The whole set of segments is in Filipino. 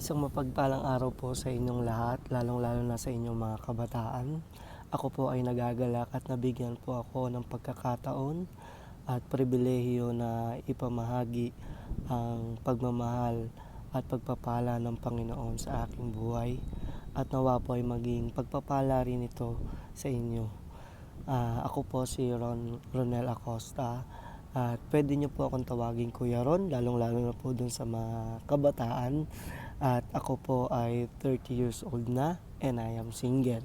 Isang mapagpalang araw po sa inyong lahat, lalong-lalo na sa inyong mga kabataan. Ako po ay nagagalak at nabigyan po ako ng pagkakataon at pribilehiyo na ipamahagi ang pagmamahal at pagpapala ng Panginoon sa aking buhay. At nawa po ay maging pagpapala rin ito sa inyo. Ako po si Ronel Acosta at pwede niyo po akong tawagin Kuya Ron, lalong-lalo na po dun sa mga kabataan. At ako po ay 30 years old na and I am single.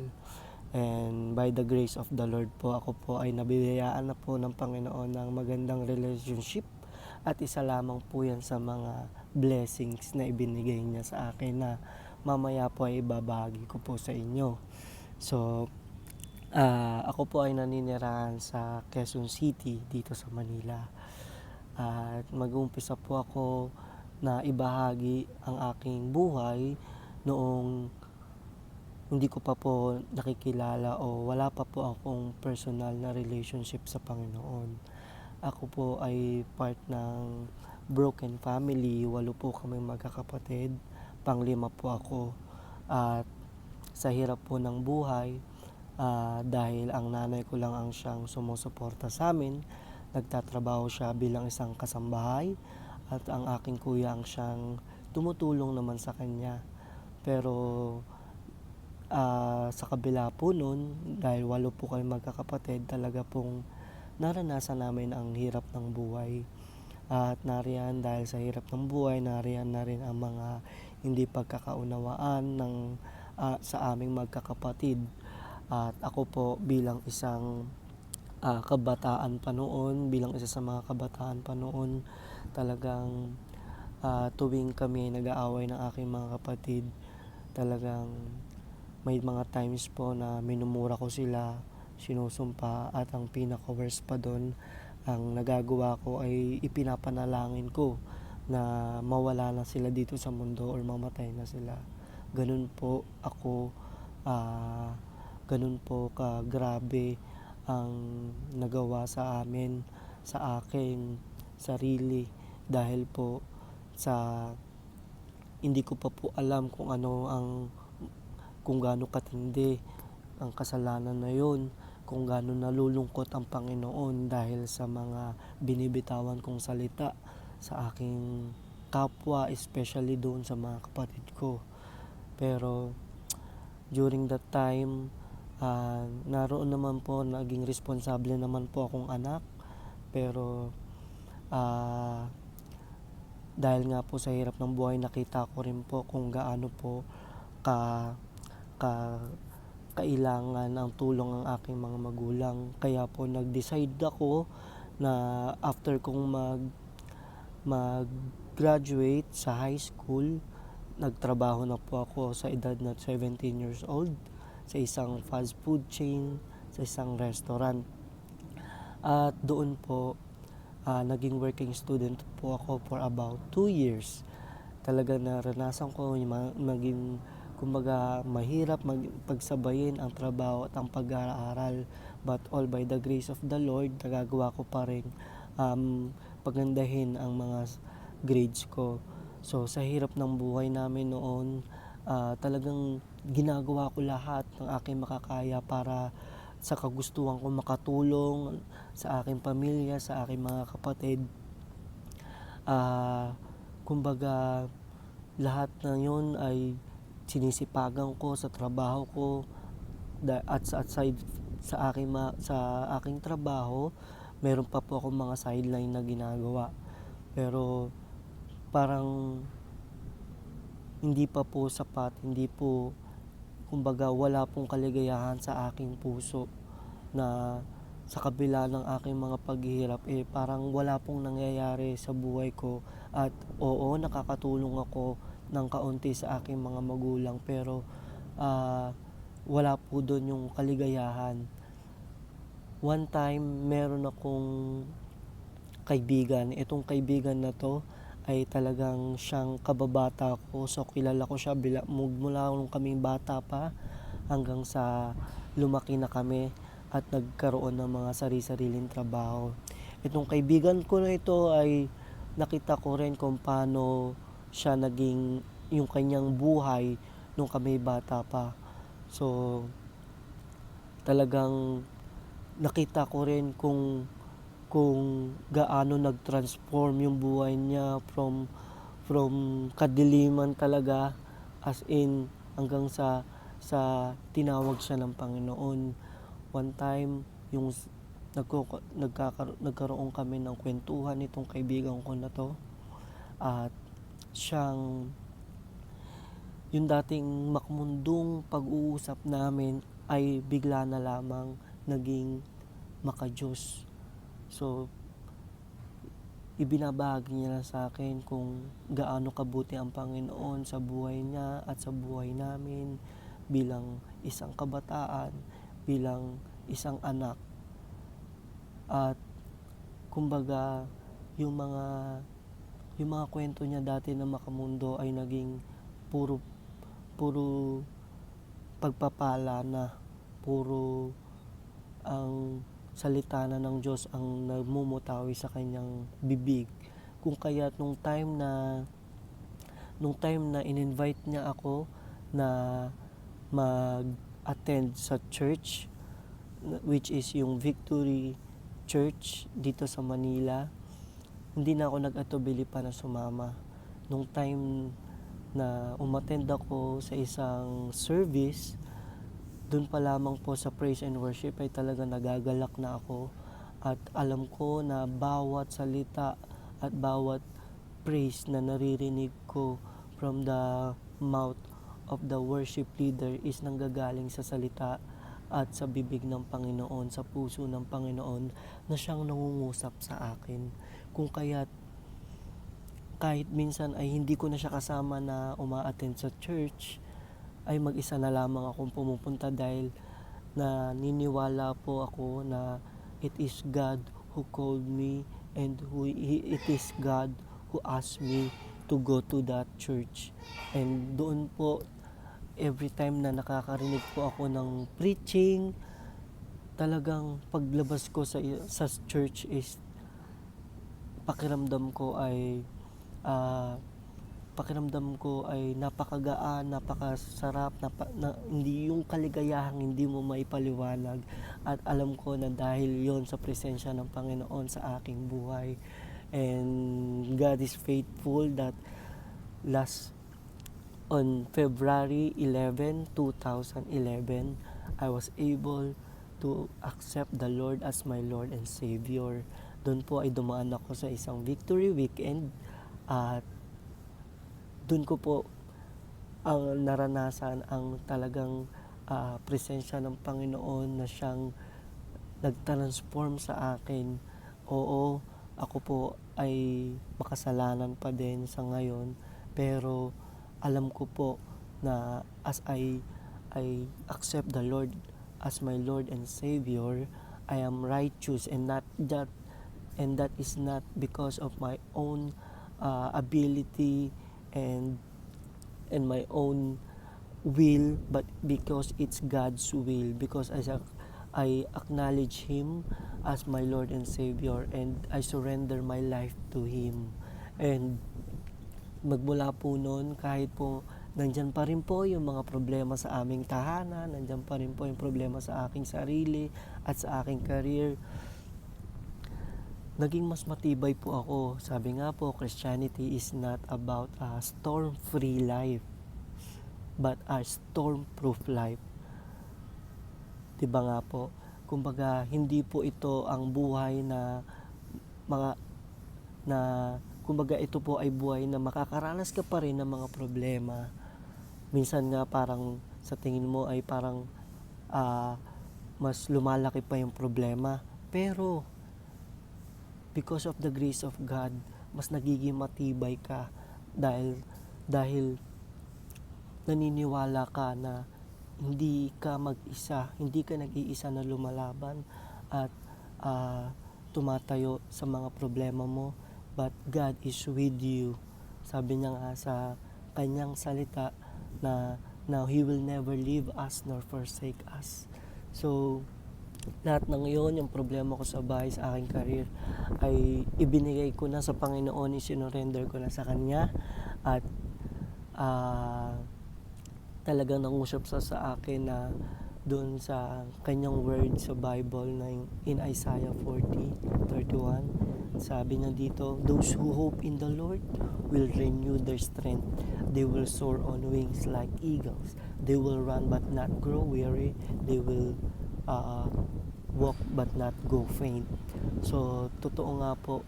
And by the grace of the Lord po, ako po ay nabiyayaan na po ng Panginoon ng magandang relationship. At isa lamang po yan sa mga blessings na ibinigay niya sa akin na mamaya po ay ibabahagi ko po sa inyo. So, ako po ay naninirahan sa Quezon City dito sa Manila. At mag-uumpisa po ako na ibahagi ang aking buhay noong hindi ko pa po nakikilala o wala pa po akong personal na relationship sa Panginoon. Ako po ay part ng broken family, 8 po kami magkakapatid, pang-5 po ako. At sa hirap po ng buhay, dahil ang nanay ko lang ang siyang sumusuporta sa amin, nagtatrabaho siya bilang isang kasambahay at ang aking kuya ang siyang tumutulong naman sa kanya. Pero sa kabila po nun, dahil 8 po kami magkakapatid, talaga pong naranasan namin ang hirap ng buhay. At nariyan dahil sa hirap ng buhay, nariyan na rin ang mga hindi pagkakaunawaan sa aming magkakapatid. At ako po bilang isang kabataan pa noon, bilang isa sa mga kabataan pa noon, talagang tuwing kami nag-aaway ng aking mga kapatid, talagang may mga times po na minumura ko sila, sinusumpa, at ang pinaka-worst pa doon, ang nagagawa ko ay ipinapanalangin ko na mawala na sila dito sa mundo or mamatay na sila. Ganun po ako, ganun po grabe ang nagawa sa amin, sa aking sarili, dahil po sa hindi ko pa po alam kung gaano katindi ang kasalanan na yun, kung gaano nalulungkot ang Panginoon dahil sa mga binibitawan kong salita sa aking kapwa, especially doon sa mga kapatid ko. Pero during that time, naroon naman po, naging responsable naman po akong anak. Pero dahil nga po sa hirap ng buhay, nakita ko rin po kung gaano po ka, ka kailangan ang tulong ng aking mga magulang. Kaya po nag-decide ako na after kong mag-graduate sa high school, nagtrabaho na po ako sa edad na 17 years old sa isang fast food chain, sa isang restaurant. At doon po, naging working student po ako for about 2 years. Talaga naranasan ko maging, kumbaga, mahirap pagsabayin ang trabaho at ang pag-aaral. But all by the grace of the Lord, nagagawa ko pa rin pagandahin ang mga grades ko. So sa hirap ng buhay namin noon, talagang ginagawa ko lahat ng aking makakaya para sa kagustuhan ko makatulong sa aking pamilya, sa aking mga kapatid. Kumbaga, lahat na yun ay sinisipagan ko sa trabaho ko, at sa aside sa aking trabaho, meron pa po akong mga sideline na ginagawa. Pero parang hindi pa po sapat, kumbaga wala pong kaligayahan sa aking puso, na sa kabila ng aking mga paghihirap, parang wala pong nangyayari sa buhay ko. At oo, nakakatulong ako ng kaunti sa aking mga magulang, pero wala po doon yung kaligayahan. One time, meron akong kaibigan. Itong kaibigan na to ay talagang siyang kababata ko. So kilala ko siya mula nung kaming bata pa hanggang sa lumaki na kami at nagkaroon ng mga sari-sariling trabaho. Itong kaibigan ko na ito ay nakita ko rin kung paano siya naging yung kanyang buhay nung kami bata pa. So, talagang nakita ko rin kung gaano nag-transform yung buhay niya from kadiliman talaga, as in hanggang sa tinawag siya ng Panginoon. One time, yung nagkaroon kami ng kwentuhan nitong kaibigan ko na to, at siyang yung dating makmundong pag-uusap namin ay bigla na lamang naging makadiyos. So, ibinabahagi niya na sa akin kung gaano kabuti ang Panginoon sa buhay niya at sa buhay namin bilang isang kabataan, bilang isang anak. At kumbaga, yung mga kwento niya dati na makamundo ay naging puro pagpapala na, puro ang salita na ng Diyos ang nagmumutawi sa kanyang bibig. Kung kaya nung time na in-invite niya ako na mag-attend sa church, which is yung Victory Church dito sa Manila, hindi na ako nag-atubili pa na sumama. Nung time na umattend ako sa isang service, dun pa lamang po sa praise and worship ay talaga nagagalak na ako, at alam ko na bawat salita at bawat praise na naririnig ko from the mouth of the worship leader is nanggagaling sa salita at sa bibig ng Panginoon, sa puso ng Panginoon na siyang nangungusap sa akin. Kung kaya't kahit minsan ay hindi ko na siya kasama na uma-attend sa church, ay mag-isa na lamang akong pumupunta dahil naniniwala po ako na it is God who called me, and it is God who asked me to go to that church. And doon po, every time na nakakarinig po ako ng preaching, talagang paglabas ko sa church is pakiramdam ko ay napakagaan, napakasarap, hindi yung kaligayahang hindi mo maipaliwanag. At alam ko na dahil yon sa presensya ng Panginoon sa aking buhay. And God is faithful that on February 11, 2011, I was able to accept the Lord as my Lord and Savior. Doon po ay dumaan ako sa isang victory weekend, at doon ko po ang naranasan ang talagang presensya ng Panginoon na siyang nag-transform sa akin. Oo, ako po ay makasalanan pa din sa ngayon, pero alam ko po na as I accept the Lord as my Lord and Savior, I am righteous, and that is not because of my own ability and my own will, but because it's God's will, because I acknowledge Him as my Lord and Savior, and I surrender my life to Him. And magmula po noon, kahit po nandyan pa rin po yung mga problema sa aming tahanan, nandyan pa rin po yung problema sa aking sarili at sa aking career, naging mas matibay po ako. Sabi nga po, Christianity is not about a storm-free life, but a storm-proof life. Diba nga po? Kumbaga, hindi po ito ang buhay kumbaga ito po ay buhay na makakaranas ka pa rin ng mga problema. Minsan nga parang sa tingin mo ay parang mas lumalaki pa yung problema. Pero because of the grace of God, mas nagiging matibay ka dahil naniniwala ka na hindi ka mag-isa, hindi ka nag-iisa na lumalaban at tumatayo sa mga problema mo, but God is with you. Sabi niya nga sa kanyang salita na He will never leave us nor forsake us. So, lahat ng iyon, yung problema ko sa bahay, sa aking career, ay ibinigay ko na sa Panginoon, isinurrender ko na sa Kanya, at ah, talagang nangusap sa akin na doon sa kanyang word sa Bible na in Isaiah 40:31, sabi niya dito, those who hope in the Lord will renew their strength. They will soar on wings like eagles. They will run but not grow weary. They will uh, walk but not go faint. So, totoo nga po,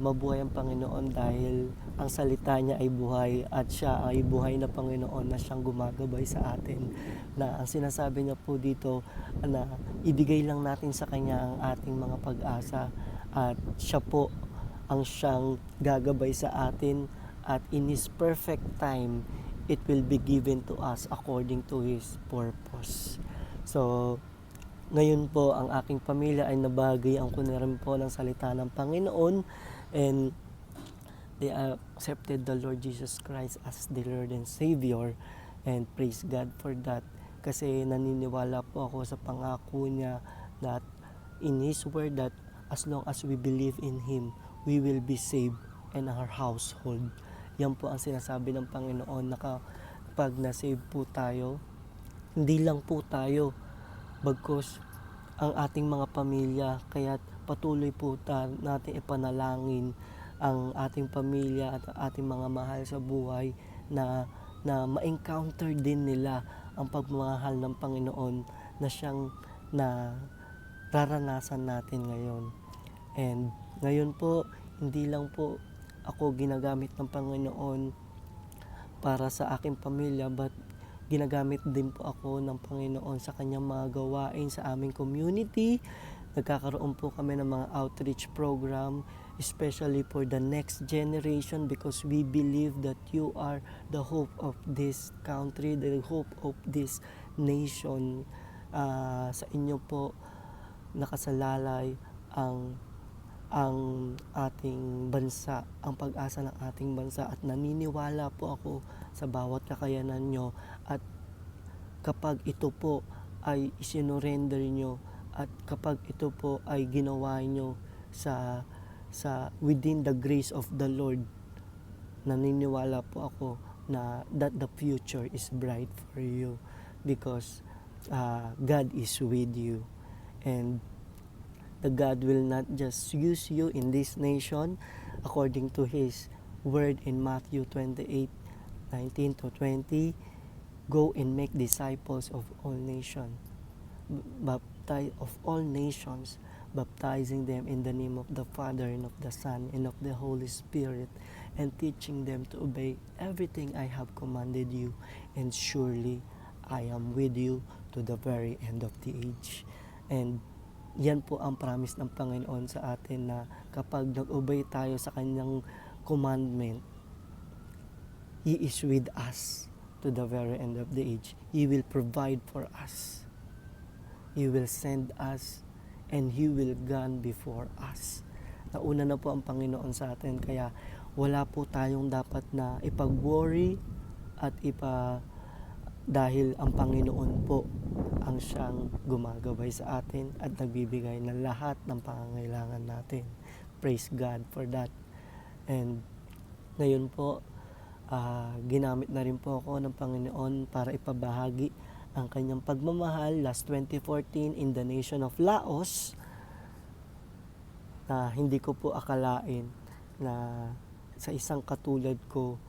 mabuhay ang Panginoon dahil ang salita niya ay buhay at siya ay buhay na Panginoon na siyang gumagabay sa atin. Na ang sinasabi niya po dito na ibigay lang natin sa Kanya ang ating mga pag-asa at siya po ang siyang gagabay sa atin at in His perfect time, it will be given to us according to His purpose. So, ngayon po, ang aking pamilya ay nabagayan ko na rin po ng salita ng Panginoon and they accepted the Lord Jesus Christ as their Lord and Savior, and praise God for that kasi naniniwala po ako sa pangako niya that in His word that as long as we believe in Him, we will be saved and our household. Yan po ang sinasabi ng Panginoon na kapag na-save po tayo, hindi lang po tayo, bagkus ang ating mga pamilya, kaya patuloy po natin ipanalangin ang ating pamilya at ating mga mahal sa buhay na ma-encounter din nila ang pagmamahal ng Panginoon na siyang na raranasan natin ngayon. And ngayon po, hindi lang po ako ginagamit ng Panginoon para sa aking pamilya, but ginagamit din po ako ng Panginoon sa kanyang mga gawain sa aming community. Nagkakaroon po kami ng mga outreach program, especially for the next generation, because we believe that you are the hope of this country, the hope of this nation. Sa inyo po nakasalalay ang ating bansa, ang pag-asa ng ating bansa, at naniniwala po ako sa bawat kakayanan nyo, at kapag ito po ay isinurrender nyo at kapag ito po ay ginawa nyo sa within the grace of the Lord, naniniwala po ako na that the future is bright for you because God is with you, and the God will not just use you in this nation according to His word in Matthew 28:19-20. Go and make disciples of all nations, baptizing them in the name of the Father and of the Son and of the Holy Spirit, and teaching them to obey everything I have commanded you, and surely I am with you to the very end of the age. And yan po ang promise ng Panginoon sa atin, na kapag nag-obey tayo sa kanyang commandment, He is with us to the very end of the age. He will provide for us. He will send us, and He will gone before us. Nauna na po ang Panginoon sa atin, kaya wala po tayong dapat na ipag-worry at dahil ang Panginoon po ang siyang gumagabay sa atin at nagbibigay ng lahat ng pangangailangan natin. Praise God for that. And ngayon po, ginamit na rin po ako ng Panginoon para ipabahagi ang kanyang pagmamahal last 2014 in the nation of Laos, na hindi ko po akalain na sa isang katulad ko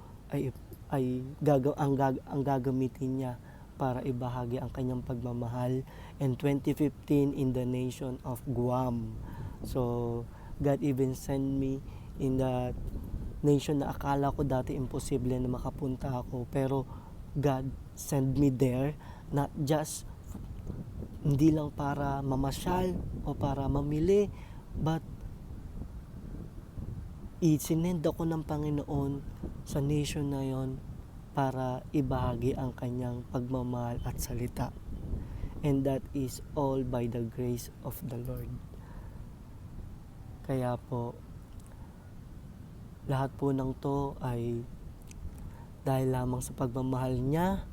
ang gagamitin niya para ibahagi ang kanyang pagmamahal, and 2015 in the nation of Guam. So God even sent me in that nation na akala ko dati imposible na makapunta ako, pero God sent me there, not just hindi lang para mamasyal o para mamili, but isinend ako ng Panginoon sa nation na yon para ibahagi ang kanyang pagmamahal at salita. And that is all by the grace of the Lord. Kaya po, lahat po ng to ay dahil lamang sa pagmamahal niya,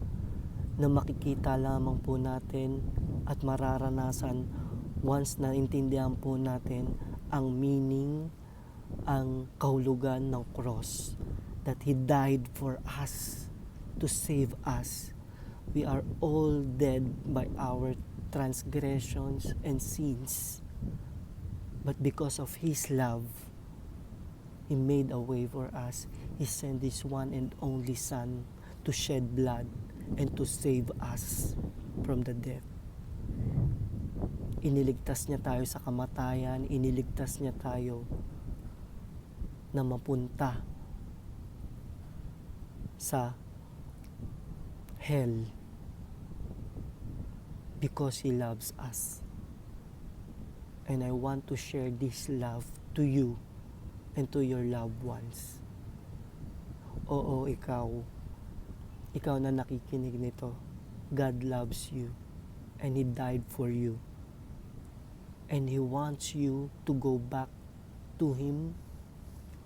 na makikita lamang po natin at mararanasan once na intindihan po natin ang meaning, ang kahulugan ng cross. that He died for us to save us. We are all dead by our transgressions and sins. But because of His love, He made a way for us. He sent His one and only Son to shed blood and to save us from the death. Iniligtas niya tayo sa kamatayan, iniligtas niya tayo na mapunta sa hell because He loves us. And I want to share this love to you and to your loved ones. Oo, ikaw na nakikinig nito, God loves you and He died for you. And He wants you to go back to Him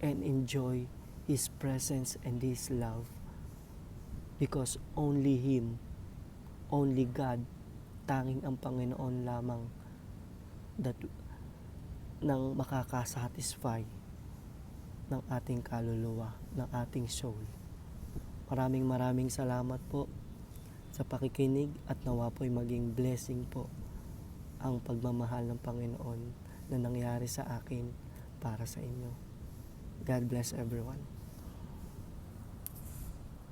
and enjoy His presence and His love. Because only Him, only God, tanging ang Panginoon lamang nang makakasatisfy ng ating kaluluwa, ng ating soul. Maraming salamat po sa pakikinig at nawa po'y maging blessing po ang pagmamahal ng Panginoon na nangyari sa akin para sa inyo. God bless everyone.